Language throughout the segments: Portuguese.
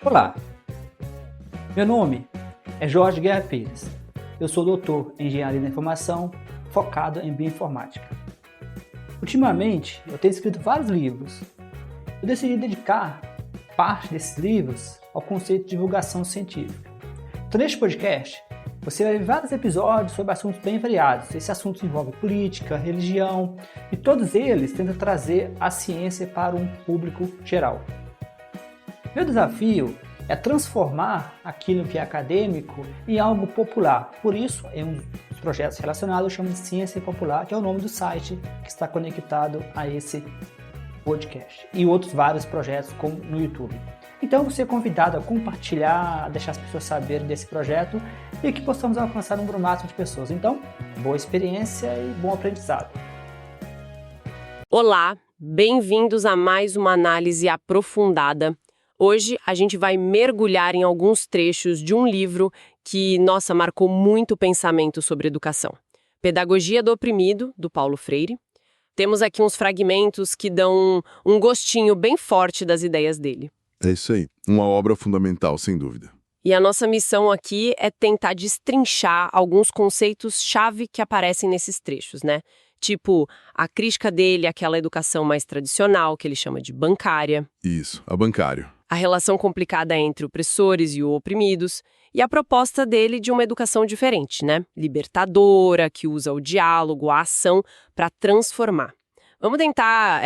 Olá, meu nome é Jorge Guerra Pires. Eu sou doutor em Engenharia da Informação, focado em Bioinformática. Ultimamente, eu tenho escrito vários livros. Eu decidi dedicar parte desses livros ao conceito de divulgação científica. Então, neste podcast, você vai ver vários episódios sobre assuntos bem variados. Esses assuntos envolvem política, religião, e todos eles tentam trazer a ciência para um público geral. Meu desafio é transformar aquilo que é acadêmico em algo popular. Por isso, em um dos projetos relacionados, eu chamo de Ciência Popular, que é o nome do site que está conectado a esse podcast. E outros vários projetos como no YouTube. Então, você é convidado a compartilhar, a deixar as pessoas saberem desse projeto e que possamos alcançar um número máximo de pessoas. Então, boa experiência e bom aprendizado. Olá, bem-vindos a mais uma análise aprofundada. Hoje a gente vai mergulhar em alguns trechos de um livro que, marcou muito o pensamento sobre educação. Pedagogia do Oprimido, do Paulo Freire. Temos aqui uns fragmentos que dão um gostinho bem forte das ideias dele. É isso aí, uma obra fundamental, sem dúvida. E a nossa missão aqui é tentar destrinchar alguns conceitos-chave que aparecem nesses trechos, né? Tipo, a crítica dele àquela educação mais tradicional, que ele chama de bancária. Isso, a bancário. A relação complicada entre opressores e oprimidos, e a proposta dele de uma educação diferente, né? Libertadora, que usa o diálogo, a ação, para transformar. Vamos tentar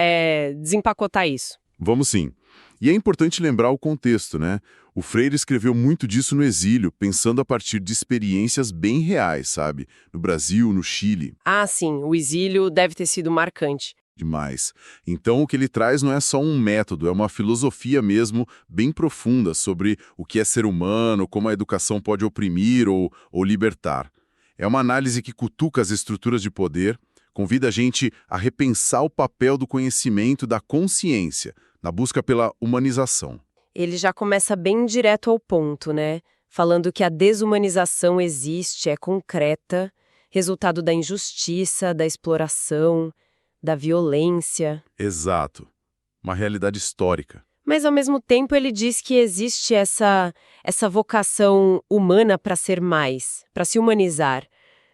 desempacotar isso. Vamos sim. E é importante lembrar o contexto, né? O Freire escreveu muito disso no exílio, pensando a partir de experiências bem reais, sabe? No Brasil, no Chile. Ah, sim, o exílio deve ter sido marcante. Demais. Então, o que ele traz não é só um método, é uma filosofia mesmo bem profunda sobre o que é ser humano, como a educação pode oprimir ou libertar. É uma análise que cutuca as estruturas de poder, convida a gente a repensar o papel do conhecimento, da consciência, na busca pela humanização. Ele já começa bem direto ao ponto, né? Falando que a desumanização existe, é concreta, resultado da injustiça, da exploração, da violência. Exato. Uma realidade histórica. Mas, ao mesmo tempo, ele diz que existe essa vocação humana para ser mais, para se humanizar.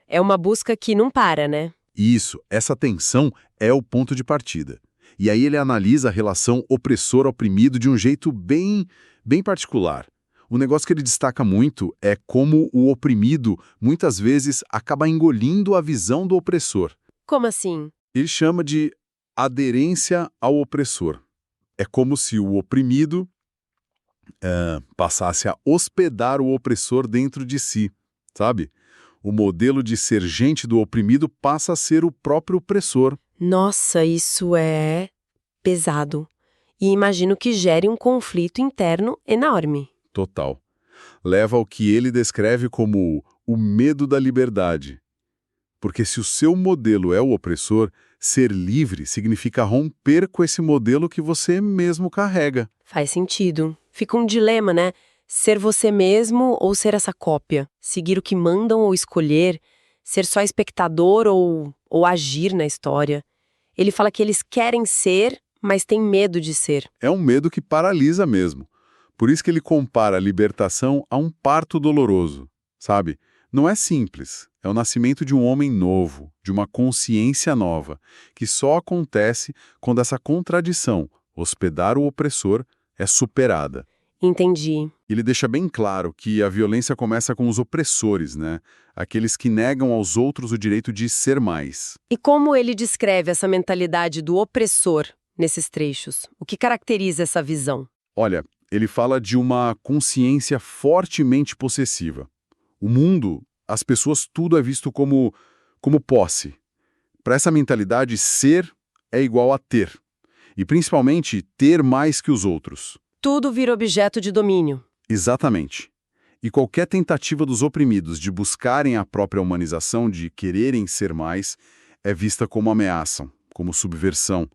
É uma busca que não para, né? Isso, essa tensão é o ponto de partida. E aí ele analisa a relação opressor-oprimido de um jeito bem particular. O negócio que ele destaca muito é como o oprimido, muitas vezes, acaba engolindo a visão do opressor. Como assim? Ele chama de aderência ao opressor. É como se o oprimido passasse a hospedar o opressor dentro de si, sabe? O modelo de ser gente do oprimido passa a ser o próprio opressor. Nossa, isso é pesado. E imagino que gere um conflito interno enorme. Total. Leva ao que ele descreve como o medo da liberdade. Porque se o seu modelo é o opressor, ser livre significa romper com esse modelo que você mesmo carrega. Faz sentido. Fica um dilema, né? Ser você mesmo ou ser essa cópia? Seguir o que mandam ou escolher? Ser só espectador ou agir na história? Ele fala que eles querem ser, mas têm medo de ser. É um medo que paralisa mesmo. Por isso que ele compara a libertação a um parto doloroso, sabe? Não é simples. É o nascimento de um homem novo, de uma consciência nova, que só acontece quando essa contradição, hospedar o opressor, é superada. Entendi. Ele deixa bem claro que a violência começa com os opressores, né? Aqueles que negam aos outros o direito de ser mais. E como ele descreve essa mentalidade do opressor nesses trechos? O que caracteriza essa visão? Olha, ele fala de uma consciência fortemente possessiva. O mundo, as pessoas, tudo é visto como posse. Para essa mentalidade, ser é igual a ter. E principalmente, ter mais que os outros. Tudo vira objeto de domínio. Exatamente. E qualquer tentativa dos oprimidos de buscarem a própria humanização, de quererem ser mais, é vista como ameaça, como subversão.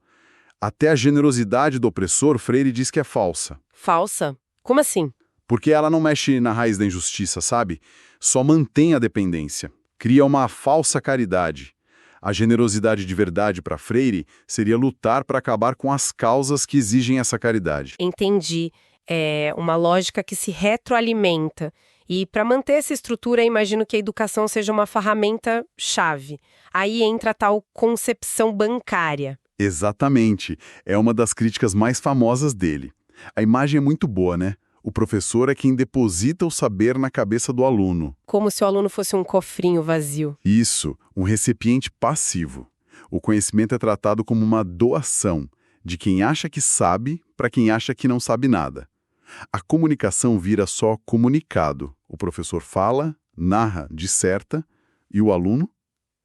Até a generosidade do opressor, Freire diz que é falsa. Falsa? Como assim? Porque ela não mexe na raiz da injustiça, sabe? Só mantém a dependência. Cria uma falsa caridade. A generosidade de verdade para Freire seria lutar para acabar com as causas que exigem essa caridade. Entendi. É uma lógica que se retroalimenta. E para manter essa estrutura, imagino que a educação seja uma ferramenta-chave. Aí entra a tal concepção bancária. Exatamente. É uma das críticas mais famosas dele. A imagem é muito boa, né? O professor é quem deposita o saber na cabeça do aluno. Como se o aluno fosse um cofrinho vazio. Isso, um recipiente passivo. O conhecimento é tratado como uma doação, de quem acha que sabe para quem acha que não sabe nada. A comunicação vira só comunicado. O professor fala, narra, disserta, e o aluno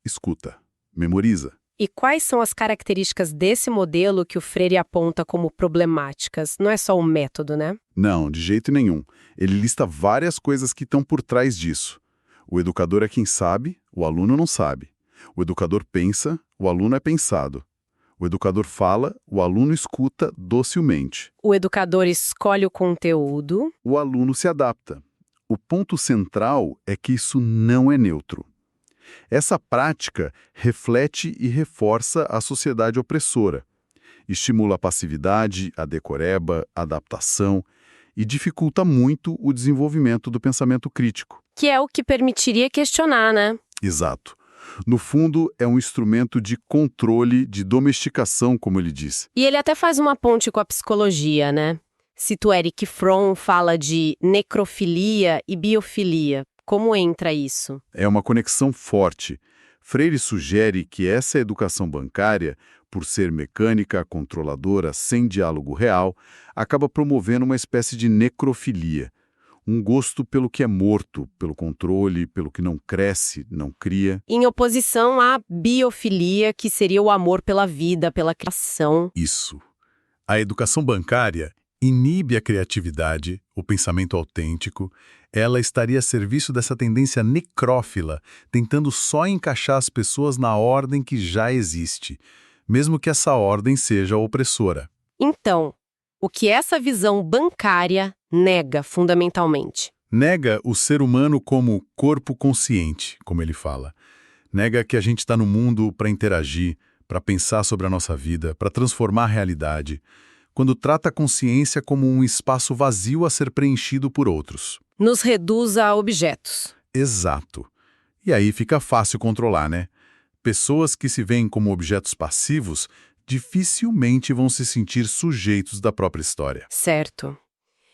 escuta, memoriza. E quais são as características desse modelo que o Freire aponta como problemáticas? Não é só o método, né? Não, de jeito nenhum. Ele lista várias coisas que estão por trás disso. O educador é quem sabe, o aluno não sabe. O educador pensa, o aluno é pensado. O educador fala, o aluno escuta docilmente. O educador escolhe o conteúdo. O aluno se adapta. O ponto central é que isso não é neutro. Essa prática reflete e reforça a sociedade opressora. Estimula a passividade, a decoreba, a adaptação e dificulta muito o desenvolvimento do pensamento crítico. Que é o que permitiria questionar, né? Exato. No fundo, é um instrumento de controle, de domesticação, como ele diz. E ele até faz uma ponte com a psicologia, né? Cito Erich Fromm fala de necrofilia e biofilia. Como entra isso? É uma conexão forte. Freire sugere que essa educação bancária, por ser mecânica, controladora, sem diálogo real, acaba promovendo uma espécie de necrofilia. Um gosto pelo que é morto, pelo controle, pelo que não cresce, não cria. Em oposição à biofilia, que seria o amor pela vida, pela criação. Isso. A educação bancária inibe a criatividade, o pensamento autêntico. Ela estaria a serviço dessa tendência necrófila, tentando só encaixar as pessoas na ordem que já existe, mesmo que essa ordem seja opressora. Então, o que essa visão bancária nega fundamentalmente? Nega o ser humano como corpo consciente, como ele fala. Nega que a gente está no mundo para interagir, para pensar sobre a nossa vida, para transformar a realidade, quando trata a consciência como um espaço vazio a ser preenchido por outros. Nos reduz a objetos. Exato. E aí fica fácil controlar, né? Pessoas que se veem como objetos passivos dificilmente vão se sentir sujeitos da própria história. Certo.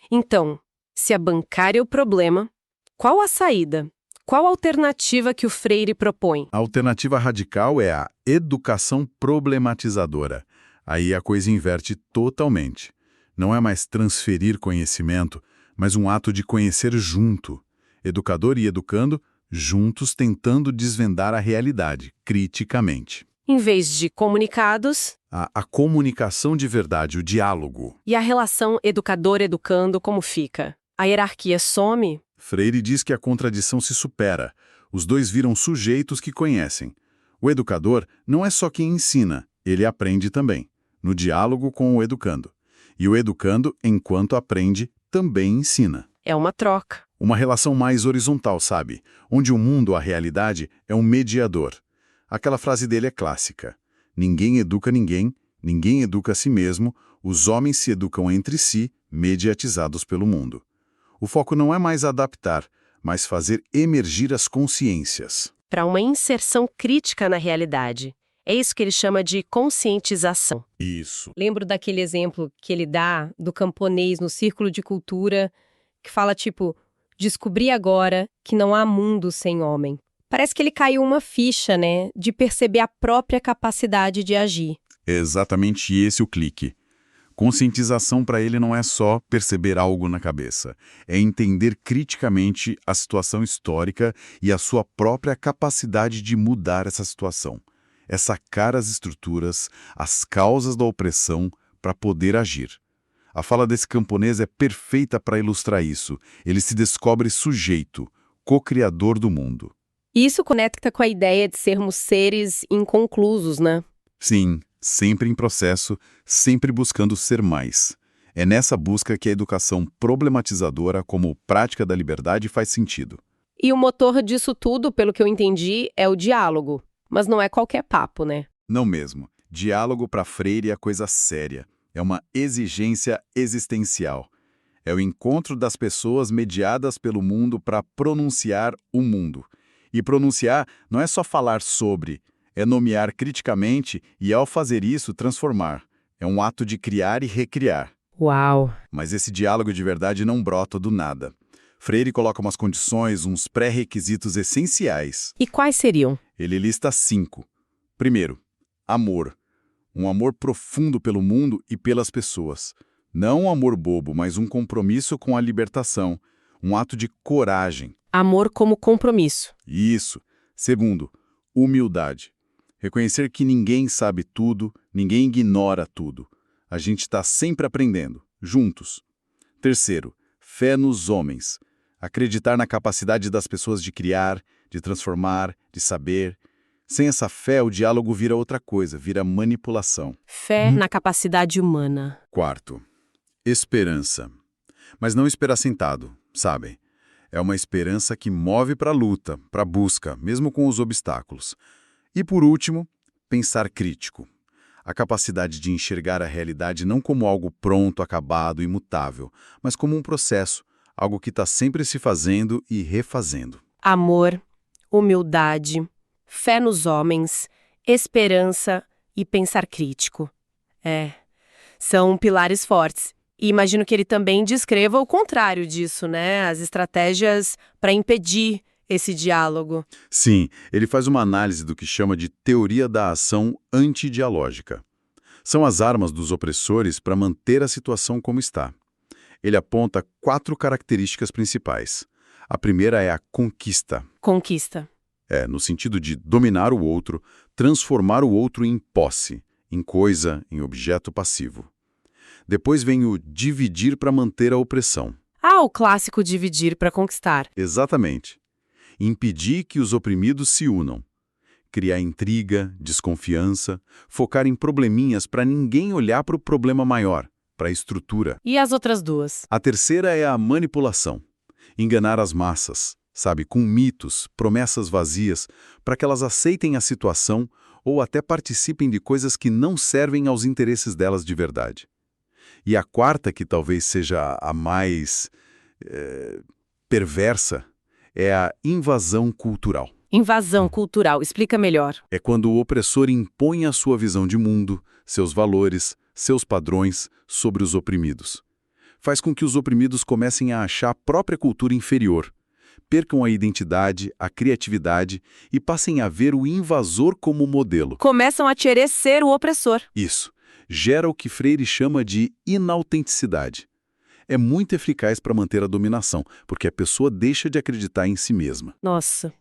Então, se a bancária é o problema, qual a saída? Qual a alternativa que o Freire propõe? A alternativa radical é a educação problematizadora. Aí a coisa inverte totalmente. Não é mais transferir conhecimento, mas um ato de conhecer junto. Educador e educando, juntos tentando desvendar a realidade, criticamente. Em vez de comunicados... A comunicação de verdade, o diálogo. E a relação educador-educando, como fica? A hierarquia some? Freire diz que a contradição se supera. Os dois viram sujeitos que conhecem. O educador não é só quem ensina, ele aprende também, no diálogo com o educando. E o educando, enquanto aprende, também ensina. É uma troca. Uma relação mais horizontal, sabe? Onde o mundo, a realidade, é um mediador. Aquela frase dele é clássica. Ninguém educa ninguém, ninguém educa a si mesmo, os homens se educam entre si, mediatizados pelo mundo. O foco não é mais adaptar, mas fazer emergir as consciências. Para uma inserção crítica na realidade. É isso que ele chama de conscientização. Isso. Lembro daquele exemplo que ele dá do camponês no círculo de cultura, que fala tipo, descobri agora que não há mundo sem homem. Parece que ele caiu uma ficha, né, de perceber a própria capacidade de agir. É exatamente esse o clique. Conscientização para ele não é só perceber algo na cabeça, é entender criticamente a situação histórica e a sua própria capacidade de mudar essa situação. É sacar as estruturas, as causas da opressão para poder agir. A fala desse camponês é perfeita para ilustrar isso. Ele se descobre sujeito, co-criador do mundo. Isso conecta com a ideia de sermos seres inconclusos, né? Sim, sempre em processo, sempre buscando ser mais. É nessa busca que a educação problematizadora como prática da liberdade faz sentido. E o motor disso tudo, pelo que eu entendi, é o diálogo. Mas não é qualquer papo, né? Não mesmo. Diálogo para Freire é coisa séria. É uma exigência existencial. É o encontro das pessoas mediadas pelo mundo para pronunciar o mundo. E pronunciar não é só falar sobre, é nomear criticamente e, ao fazer isso, transformar. É um ato de criar e recriar. Uau! Mas esse diálogo de verdade não brota do nada. Freire coloca umas condições, uns pré-requisitos essenciais. E quais seriam? Ele lista 5. Primeiro, amor. Um amor profundo pelo mundo e pelas pessoas. Não um amor bobo, mas um compromisso com a libertação. Um ato de coragem. Amor como compromisso. Isso. Segundo, humildade. Reconhecer que ninguém sabe tudo, ninguém ignora tudo. A gente está sempre aprendendo, juntos. Terceiro, fé nos homens. Acreditar na capacidade das pessoas de criar, de transformar, de saber. Sem essa fé, o diálogo vira outra coisa, vira manipulação. Fé na capacidade humana. Quarto, esperança. Mas não esperar sentado, sabem? É uma esperança que move para a luta, para a busca, mesmo com os obstáculos. E por último, pensar crítico. A capacidade de enxergar a realidade não como algo pronto, acabado, imutável, mas como um processo, algo que está sempre se fazendo e refazendo. Amor, humildade, fé nos homens, esperança e pensar crítico. São pilares fortes. E imagino que ele também descreva o contrário disso, né? As estratégias para impedir esse diálogo. Sim, ele faz uma análise do que chama de teoria da ação antidialógica. São as armas dos opressores para manter a situação como está. Ele aponta 4 características principais. A primeira é a conquista. Conquista. No sentido de dominar o outro, transformar o outro em posse, em coisa, em objeto passivo. Depois vem o dividir para manter a opressão. O clássico dividir para conquistar. Exatamente. Impedir que os oprimidos se unam. Criar intriga, desconfiança, focar em probleminhas para ninguém olhar para o problema maior, para a estrutura. E as outras duas? A terceira é a manipulação. Enganar as massas, com mitos, promessas vazias, para que elas aceitem a situação ou até participem de coisas que não servem aos interesses delas de verdade. E a quarta, que talvez seja a mais perversa, é a invasão cultural. Invasão cultural, explica melhor. É quando o opressor impõe a sua visão de mundo, seus valores, seus padrões sobre os oprimidos. Faz com que os oprimidos comecem a achar a própria cultura inferior, percam a identidade, a criatividade e passem a ver o invasor como modelo. Começam a querer ser o opressor. Isso. Gera o que Freire chama de inautenticidade. É muito eficaz para manter a dominação, porque a pessoa deixa de acreditar em si mesma. Nossa,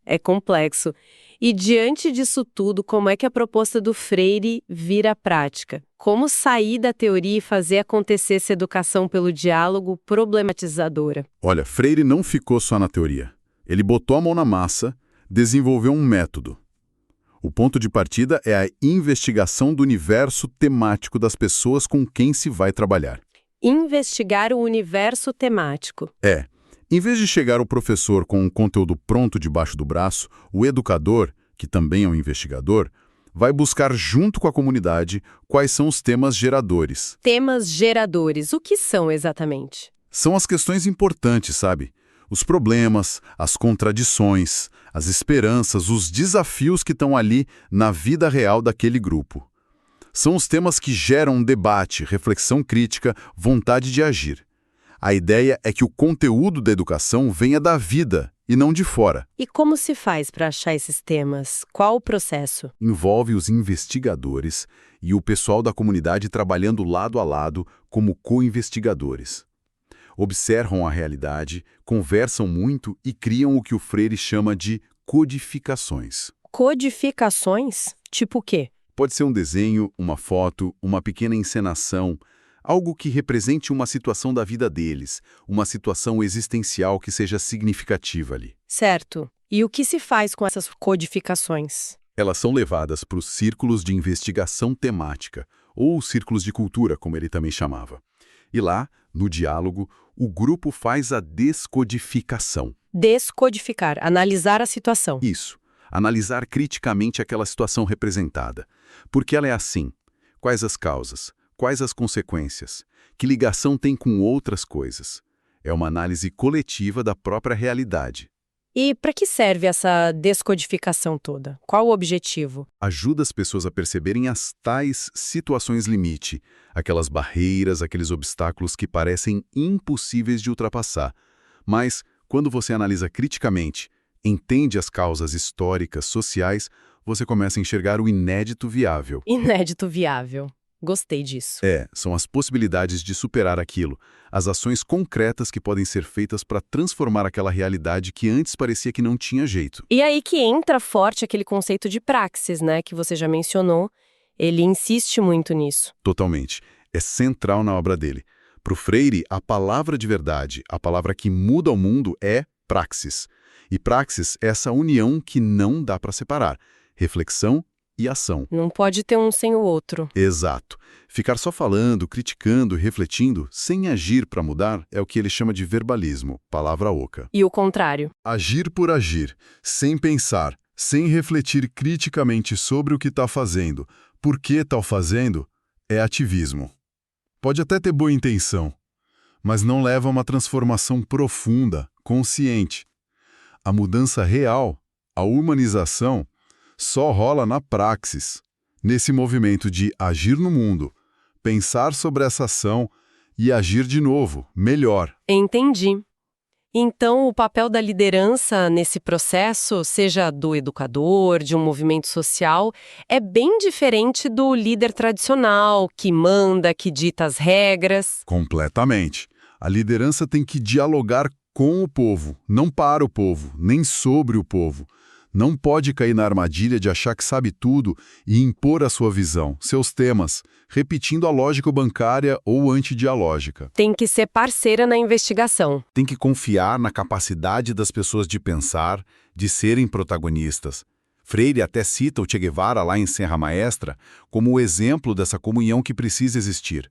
é complexo. E diante disso tudo, como é que a proposta do Freire vira prática? Como sair da teoria e fazer acontecer essa educação pelo diálogo problematizadora? Olha, Freire não ficou só na teoria. Ele botou a mão na massa, desenvolveu um método. O ponto de partida é a investigação do universo temático das pessoas com quem se vai trabalhar. Investigar o universo temático. Em vez de chegar o professor com um conteúdo pronto debaixo do braço, o educador, que também é um investigador, vai buscar junto com a comunidade quais são os temas geradores. Temas geradores, o que são exatamente? São as questões importantes, Os problemas, as contradições, as esperanças, os desafios que estão ali na vida real daquele grupo. São os temas que geram um debate, reflexão crítica, vontade de agir. A ideia é que o conteúdo da educação venha da vida e não de fora. E como se faz para achar esses temas? Qual o processo? Envolve os investigadores e o pessoal da comunidade trabalhando lado a lado como co-investigadores. Observam a realidade, conversam muito e criam o que o Freire chama de codificações. Codificações? Tipo o quê? Pode ser um desenho, uma foto, uma pequena encenação, algo que represente uma situação da vida deles, uma situação existencial que seja significativa ali. Certo. E o que se faz com essas codificações? Elas são levadas para os círculos de investigação temática, ou círculos de cultura, como ele também chamava. E lá, no diálogo, o grupo faz a descodificação. Descodificar, analisar a situação. Isso. Analisar criticamente aquela situação representada. Por que ela é assim? Quais as causas? quais as consequências, que ligação tem com outras coisas. É uma análise coletiva da própria realidade. E para que serve essa descodificação toda? Qual o objetivo? Ajuda as pessoas a perceberem as tais situações limite, aquelas barreiras, aqueles obstáculos que parecem impossíveis de ultrapassar. Mas, quando você analisa criticamente, entende as causas históricas, sociais, você começa a enxergar o inédito viável. Inédito viável. Gostei disso. São as possibilidades de superar aquilo, as ações concretas que podem ser feitas para transformar aquela realidade que antes parecia que não tinha jeito. E aí que entra forte aquele conceito de praxis, né, que você já mencionou. Ele insiste muito nisso. Totalmente. É central na obra dele. Para o Freire, a palavra de verdade, a palavra que muda o mundo é praxis. E praxis é essa união que não dá para separar. Reflexão e ação. Não pode ter um sem o outro. Exato. Ficar só falando, criticando, refletindo, sem agir para mudar, é o que ele chama de verbalismo, palavra oca. E o contrário. Agir por agir, sem pensar, sem refletir criticamente sobre o que está fazendo, por que está fazendo, é ativismo. Pode até ter boa intenção, mas não leva a uma transformação profunda, consciente. A mudança real, a humanização, só rola na praxis, nesse movimento de agir no mundo, pensar sobre essa ação e agir de novo, melhor. Entendi. Então, o papel da liderança nesse processo, seja do educador, de um movimento social, é bem diferente do líder tradicional, que manda, que dita as regras. Completamente. A liderança tem que dialogar com o povo, não para o povo, nem sobre o povo. Não pode cair na armadilha de achar que sabe tudo e impor a sua visão, seus temas, repetindo a lógica bancária ou antidialógica. Tem que ser parceira na investigação. Tem que confiar na capacidade das pessoas de pensar, de serem protagonistas. Freire até cita o Che Guevara lá em Serra Maestra como o exemplo dessa comunhão que precisa existir.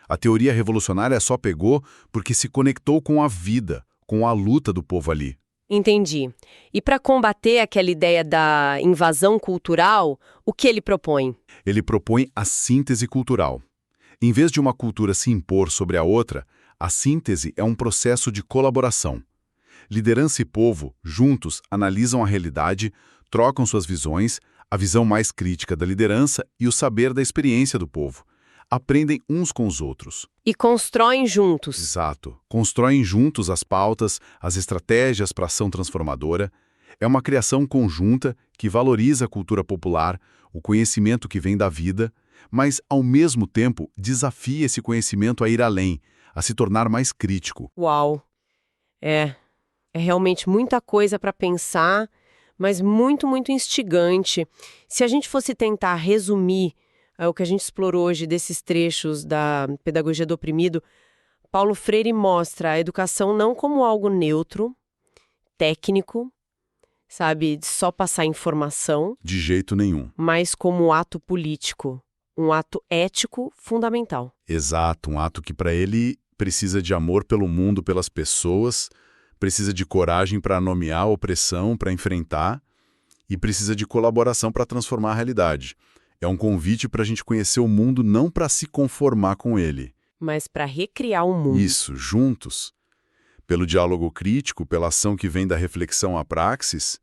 A teoria revolucionária só pegou porque se conectou com a vida, com a luta do povo ali. Entendi. E para combater aquela ideia da invasão cultural, o que ele propõe? Ele propõe a síntese cultural. Em vez de uma cultura se impor sobre a outra, a síntese é um processo de colaboração. Liderança e povo, juntos, analisam a realidade, trocam suas visões, a visão mais crítica da liderança e o saber da experiência do povo. Aprendem uns com os outros. E constroem juntos. Exato. Constroem juntos as pautas, as estratégias para ação transformadora. É uma criação conjunta que valoriza a cultura popular, o conhecimento que vem da vida, mas, ao mesmo tempo, desafia esse conhecimento a ir além, a se tornar mais crítico. Uau! É realmente muita coisa para pensar, mas muito, muito instigante. Se a gente fosse tentar resumir o que a gente explorou hoje desses trechos da Pedagogia do Oprimido, Paulo Freire mostra a educação não como algo neutro, técnico, sabe, de só passar informação. De jeito nenhum. Mas como ato político, um ato ético fundamental. Exato, um ato que para ele precisa de amor pelo mundo, pelas pessoas, precisa de coragem para nomear a opressão, para enfrentar, e precisa de colaboração para transformar a realidade. É um convite para a gente conhecer o mundo não para se conformar com ele. Mas para recriar o mundo. Isso, juntos. Pelo diálogo crítico, pela ação que vem da reflexão à praxis.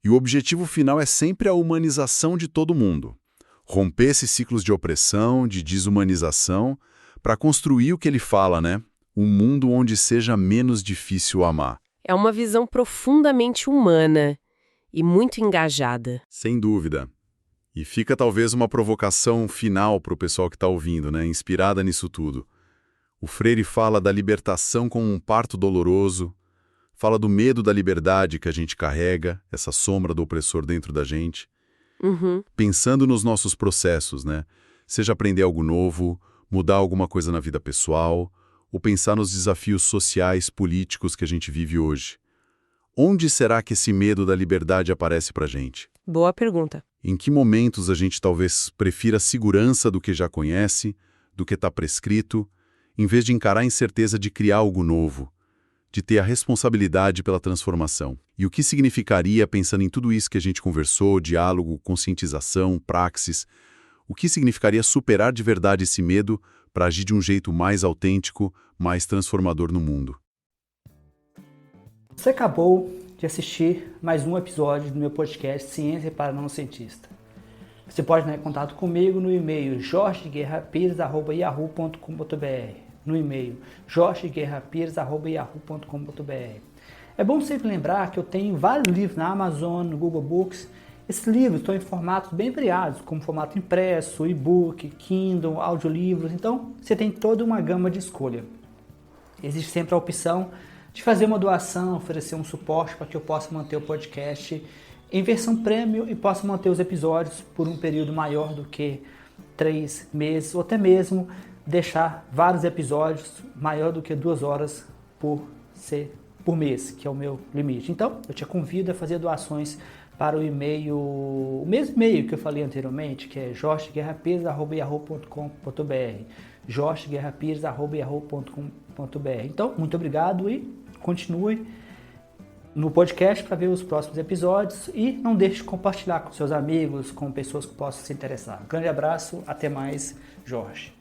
E o objetivo final é sempre a humanização de todo mundo. Romper esses ciclos de opressão, de desumanização, para construir o que ele fala, né? Um mundo onde seja menos difícil amar. É uma visão profundamente humana e muito engajada. Sem dúvida. E fica talvez uma provocação final para o pessoal que está ouvindo, né? Inspirada nisso tudo. O Freire fala da libertação como um parto doloroso, fala do medo da liberdade que a gente carrega, essa sombra do opressor dentro da gente. Pensando nos nossos processos, né? Seja aprender algo novo, mudar alguma coisa na vida pessoal, ou pensar nos desafios sociais, políticos que a gente vive hoje. Onde será que esse medo da liberdade aparece para a gente? Boa pergunta. Em que momentos a gente talvez prefira a segurança do que já conhece, do que está prescrito, em vez de encarar a incerteza de criar algo novo, de ter a responsabilidade pela transformação? E o que significaria, pensando em tudo isso que a gente conversou, diálogo, conscientização, praxis, O que significaria superar de verdade esse medo para agir de um jeito mais autêntico, mais transformador no mundo? Você acabou de assistir mais um episódio do meu podcast Ciência para Não Cientista. Você pode entrar em contato comigo no e-mail jorgeguerrapires@yahoo.com.br, no e-mail jorgeguerrapires@yahoo.com.br. É bom sempre lembrar que eu tenho vários livros na Amazon, no Google Books. Esses livros estão em formatos bem variados, como formato impresso, e-book, Kindle, audiolivros, então você tem toda uma gama de escolha. Existe sempre a opção de fazer uma doação, oferecer um suporte para que eu possa manter o podcast em versão premium e possa manter os episódios por um período maior do que 3 meses, ou até mesmo deixar vários episódios maior do que 2 horas por mês, que é o meu limite. Então, eu te convido a fazer doações para o e-mail, o mesmo e-mail que eu falei anteriormente, que é jorgeguerrapires@yahoo.com.br, jorgeguerrapires@yahoo.com.br. Então, muito obrigado e continue no podcast para ver os próximos episódios e não deixe de compartilhar com seus amigos, com pessoas que possam se interessar. Um grande abraço, até mais, Jorge.